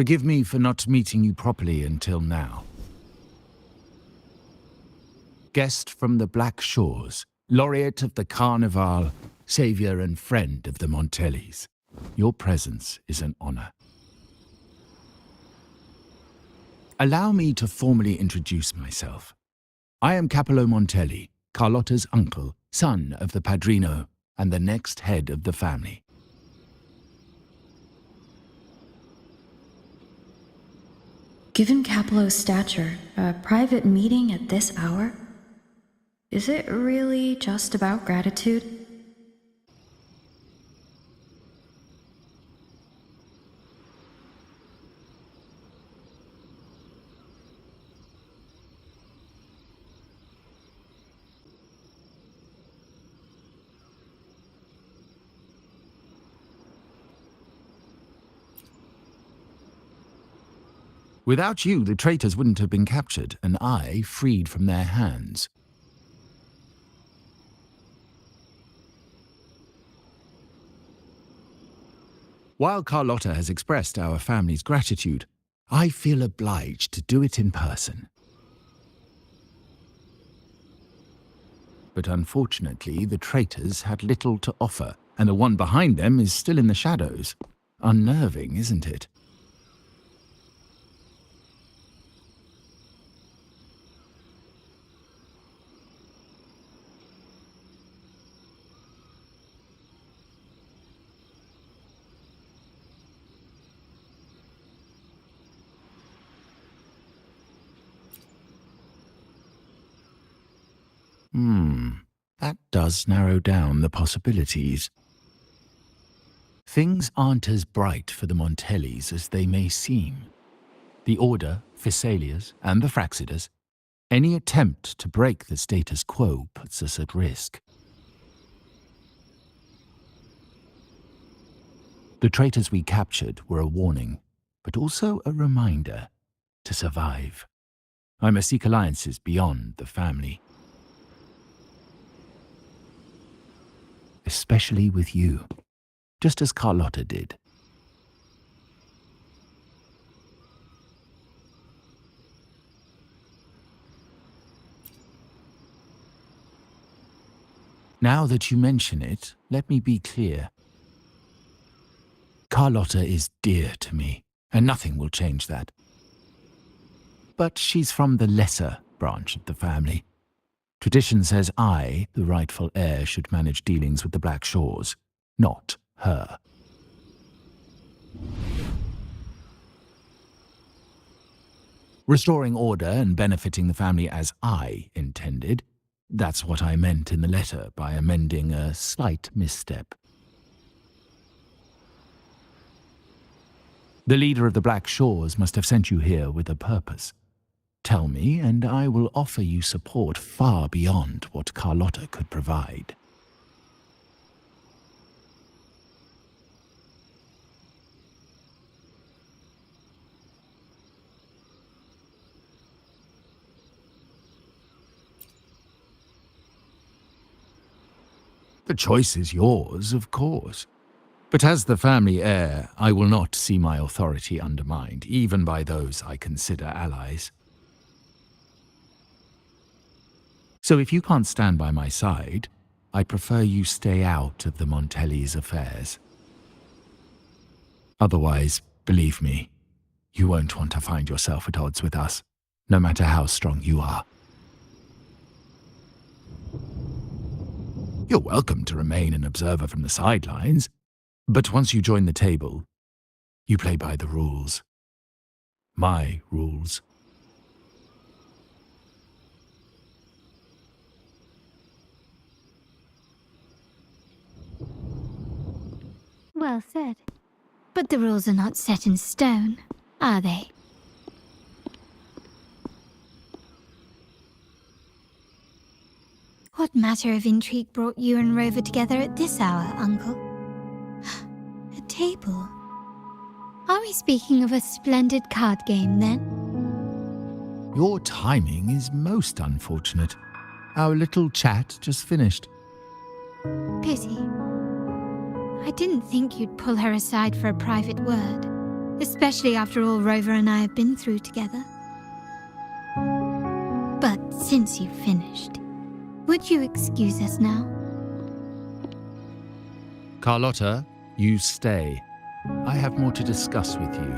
Forgive me for not meeting you properly until now. Guest from the Black Shores, laureate of the Carnival, savior and friend of the Montellis. Your presence is an honor. Allow me to formally introduce myself. I am Capello Montelli, Carlotta's uncle, son of the Padrino, and the next head of the family. Given Capello's stature, a private meeting at this hour? Is it really just about gratitude? Without you, the traitors wouldn't have been captured, and I freed from their hands. While Carlotta has expressed our family's gratitude, I feel obliged to do it in person. But unfortunately, the traitors had little to offer, and the one behind them is still in the shadows. Unnerving, isn't it? That does narrow down the possibilities. Things aren't as bright for the Montellis as they may seem. The Order, Phassalias, and the Fraxidas, any attempt to break the status quo puts us at risk. The traitors we captured were a warning, but also a reminder to survive. I must seek alliances beyond the family. Especially with you, just as Carlotta did. Now that you mention it, let me be clear. Carlotta is dear to me, and nothing will change that. But she's from the lesser branch of the family. Tradition says I, the rightful heir, should manage dealings with the Black Shores, not her. Restoring order and benefiting the family as I intended, that's what I meant in the letter by amending a slight misstep. The leader of the Black Shores must have sent you here with a purpose. Tell me, and I will offer you support far beyond what Carlotta could provide. The choice is yours, of course. But as the family heir, I will not see my authority undermined, even by those I consider allies. So if you can't stand by my side, I prefer you stay out of the Montellis' affairs. Otherwise, believe me, you won't want to find yourself at odds with us, no matter how strong you are. You're welcome to remain an observer from the sidelines, but once you join the table, you play by the rules. My rules. Well said. But the rules are not set in stone, are they? What matter of intrigue brought you and Rover together at this hour, Uncle? A table? Are we speaking of a splendid card game, then? Your timing is most unfortunate. Our little chat just finished. Pity. I didn't think you'd pull her aside for a private word, especially after all Rover and I have been through together. But since you've finished, would you excuse us now? Carlotta, you stay. I have more to discuss with you.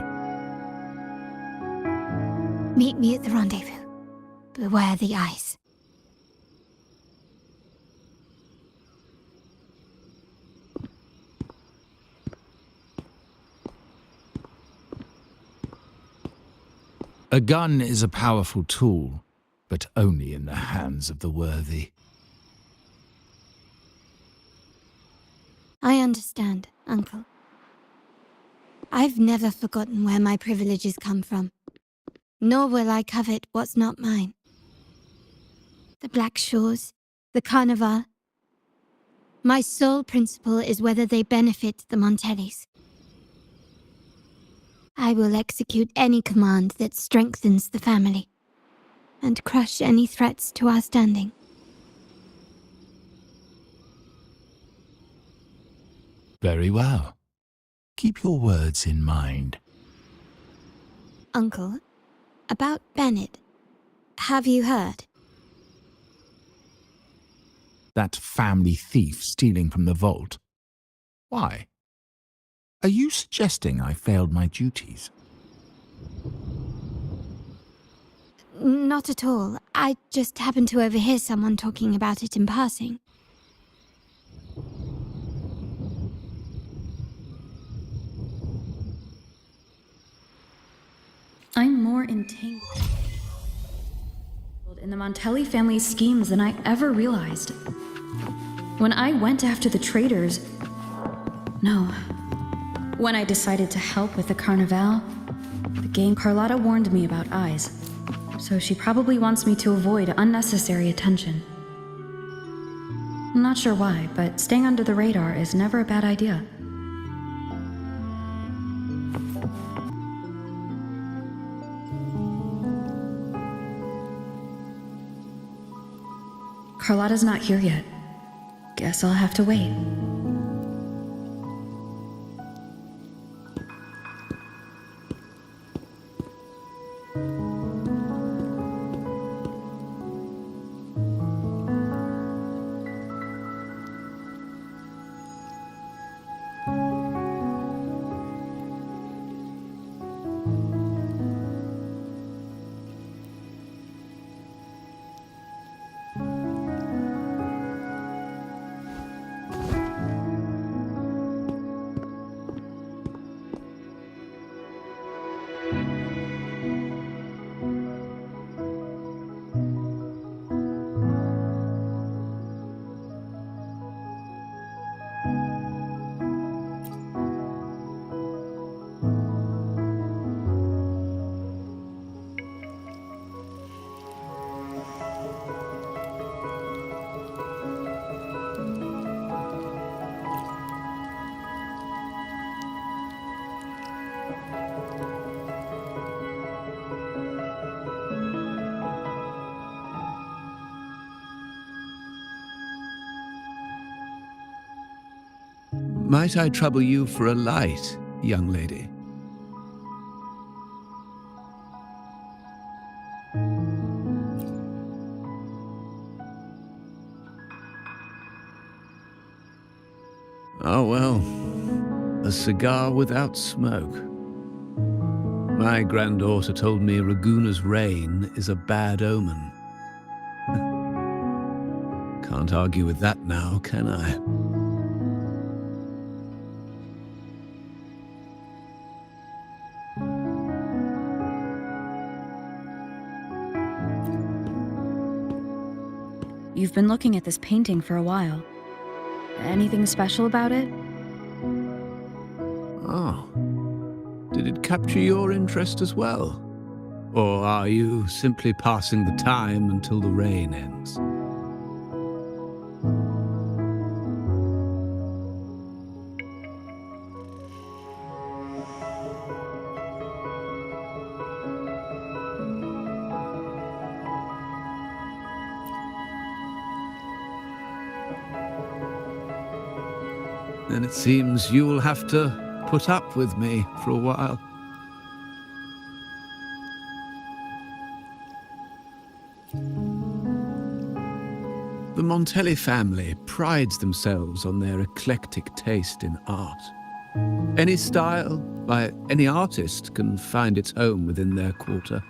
Meet me at the rendezvous. Beware the ice. A gun is a powerful tool, but only in the hands of the worthy. I understand, Uncle. I've never forgotten where my privileges come from, nor will I covet what's not mine. The Black Shores, the Carnival. My sole principle is whether they benefit the Montellis. I will execute any command that strengthens the family, and crush any threats to our standing. Very well. Keep your words in mind. Uncle, about Bennett, have you heard? That family thief stealing from the vault. Why? Are you suggesting I failed my duties? Not at all. I just happened to overhear someone talking about it in passing. I'm more entangled in the Montelli family's schemes than I ever realized. When I went after the traitors... No. When I decided to help with the Carnival, the game Carlotta warned me about eyes. So she probably wants me to avoid unnecessary attention. I'm not sure why, but staying under the radar is never a bad idea. Carlotta's not here yet. Guess I'll have to wait. Might I trouble you for a light, young lady? Oh well, a cigar without smoke. My granddaughter told me Raguna's rain is a bad omen. Can't argue with that now, can I? You've been looking at this painting for a while. Anything special about it? Oh. Did it capture your interest as well? Or are you simply passing the time until the rain ends? Then it seems you will have to put up with me for a while. The Montelli family prides themselves on their eclectic taste in art. Any style by any artist can find its home within their quarter.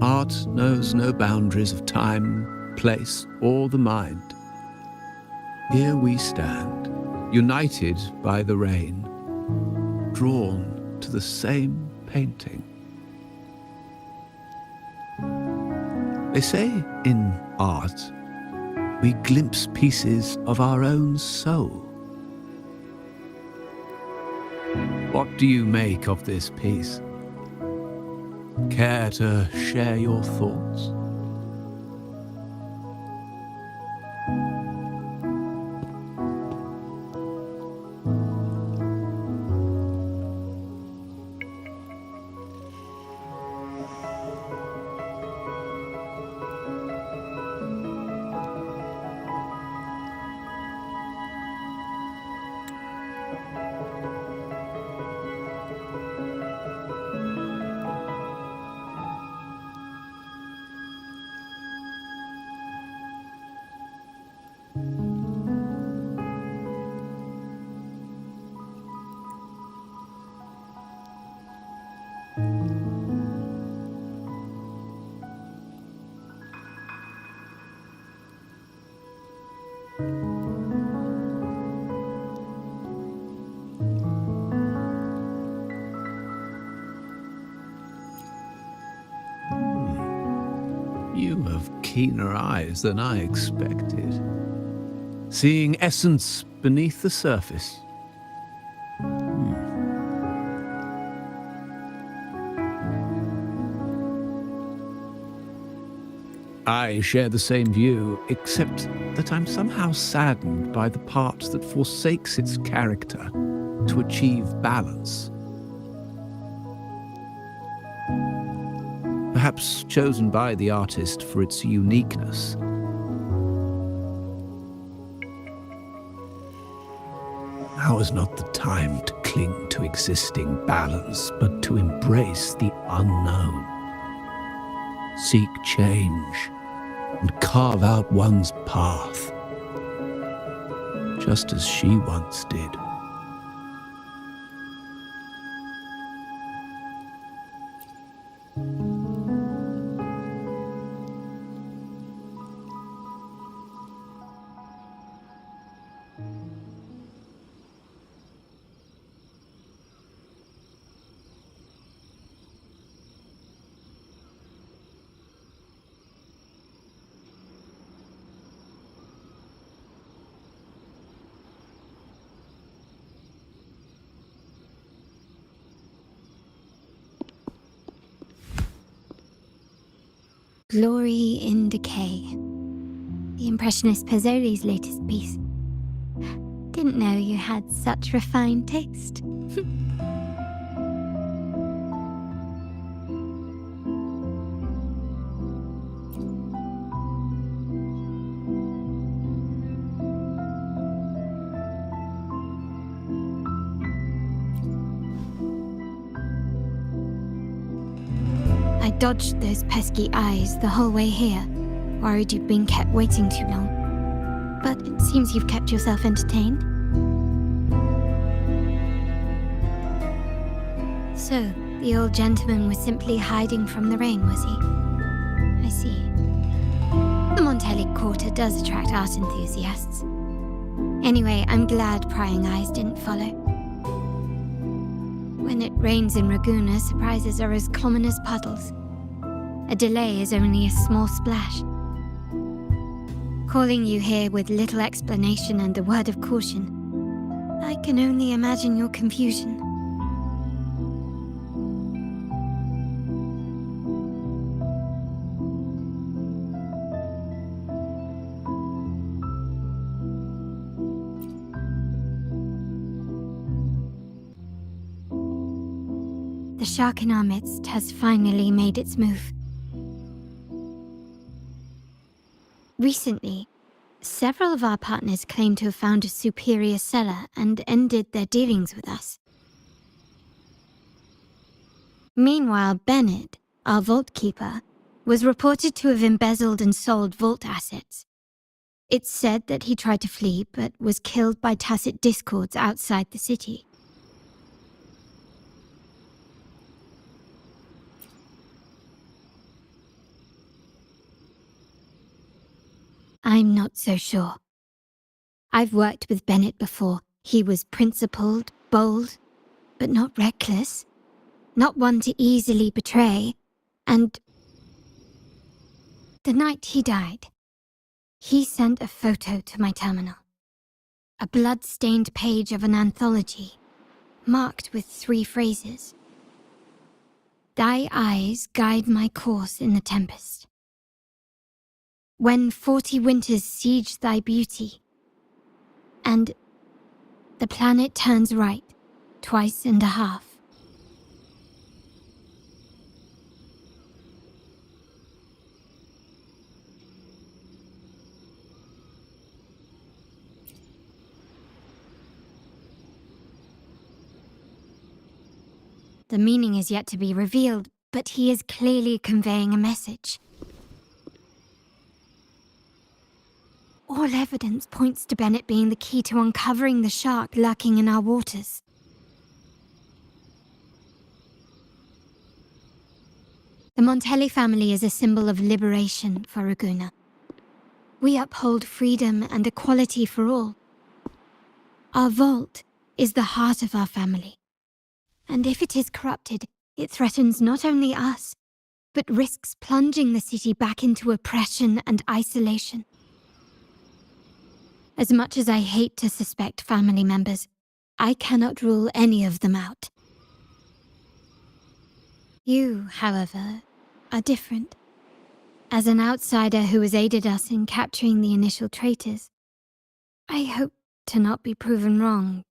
Art knows no boundaries of time, place, or the mind. Here we stand, united by the rain, drawn to the same painting. They say in art, we glimpse pieces of our own soul. What do you make of this piece? Care to share your thoughts? You have keener eyes than I expected. Seeing essence beneath the surface. I share the same view, except that I'm somehow saddened by the part that forsakes its character to achieve balance. Perhaps chosen by the artist for its uniqueness. Now is not the time to cling to existing balance, but to embrace the unknown. Seek change and carve out one's path, just as she once did. Glory in Decay. The Impressionist Pazzoli's latest piece. Didn't know you had such refined taste. I dodged those pesky eyes the whole way here, worried you'd been kept waiting too long. But it seems you've kept yourself entertained. So, the old gentleman was simply hiding from the rain, was he? I see. The Montelli Quarter does attract art enthusiasts. Anyway, I'm glad prying eyes didn't follow. When it rains in Ragusa, surprises are as common as puddles. A delay is only a small splash. Calling you here with little explanation and a word of caution, I can only imagine your confusion. The shark in our midst has finally made its move. Recently, several of our partners claim to have found a superior cellar and ended their dealings with us. Meanwhile, Bennett, our vault keeper, was reported to have embezzled and sold vault assets. It's said that he tried to flee, but was killed by tacit discords outside the city. I'm not so sure. I've worked with Bennett before. He was principled, bold, but not reckless. Not one to easily betray. And the night he died, he sent a photo to my terminal. A blood-stained page of an anthology, marked with 3 phrases. Thy eyes guide my course in the tempest. When 40 winters siege thy beauty, and the planet turns right, twice and a half. The meaning is yet to be revealed, but he is clearly conveying a message. All evidence points to Bennett being the key to uncovering the shark lurking in our waters. The Montelli family is a symbol of liberation for Raguna. We uphold freedom and equality for all. Our vault is the heart of our family. And if it is corrupted, it threatens not only us, but risks plunging the city back into oppression and isolation. As much as I hate to suspect family members, I cannot rule any of them out. You, however, are different. As an outsider who has aided us in capturing the initial traitors, I hope to not be proven wrong,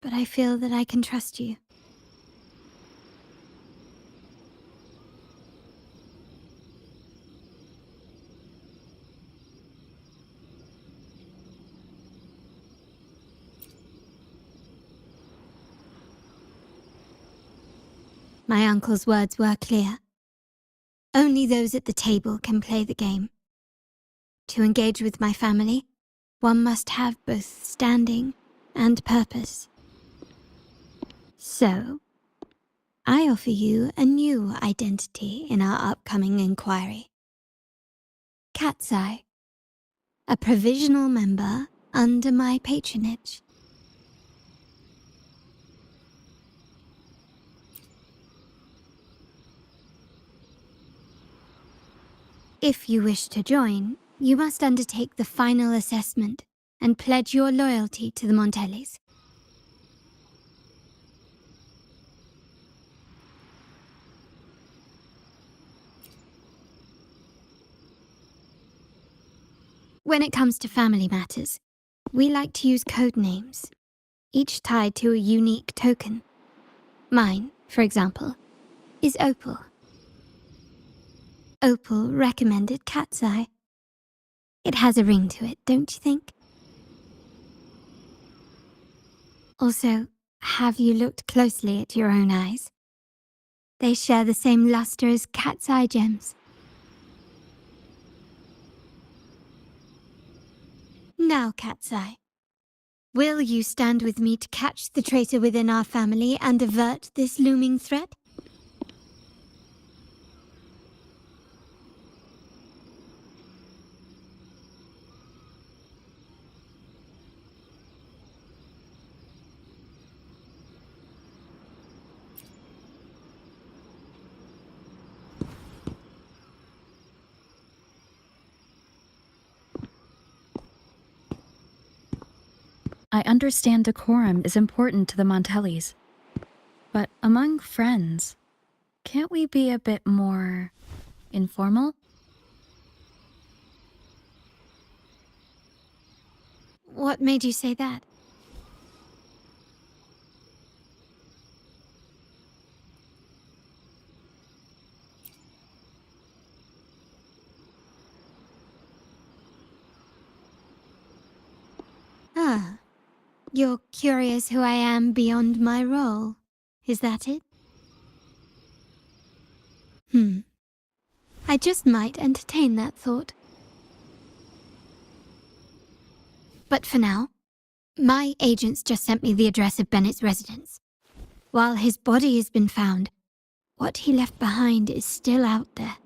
but I feel that I can trust you. My uncle's words were clear. Only those at the table can play the game. To engage with my family, one must have both standing and purpose. So, I offer you a new identity in our upcoming inquiry. Cat's Eye, a provisional member under my patronage. If you wish to join, you must undertake the final assessment and pledge your loyalty to the Montellis. When it comes to family matters, we like to use code names, each tied to a unique token. Mine, for example, is Opal. Opal recommended Cat's Eye. It has a ring to it, don't you think? Also, have you looked closely at your own eyes? They share the same luster as Cat's Eye gems. Now, Cat's Eye, will you stand with me to catch the traitor within our family and avert this looming threat? I understand decorum is important to the Montellis, but among friends, can't we be a bit more informal? What made you say that? Ah, you're curious who I am beyond my role, is that it? I just might entertain that thought. But for now, my agents just sent me the address of Bennett's residence. While his body has been found, what he left behind is still out there.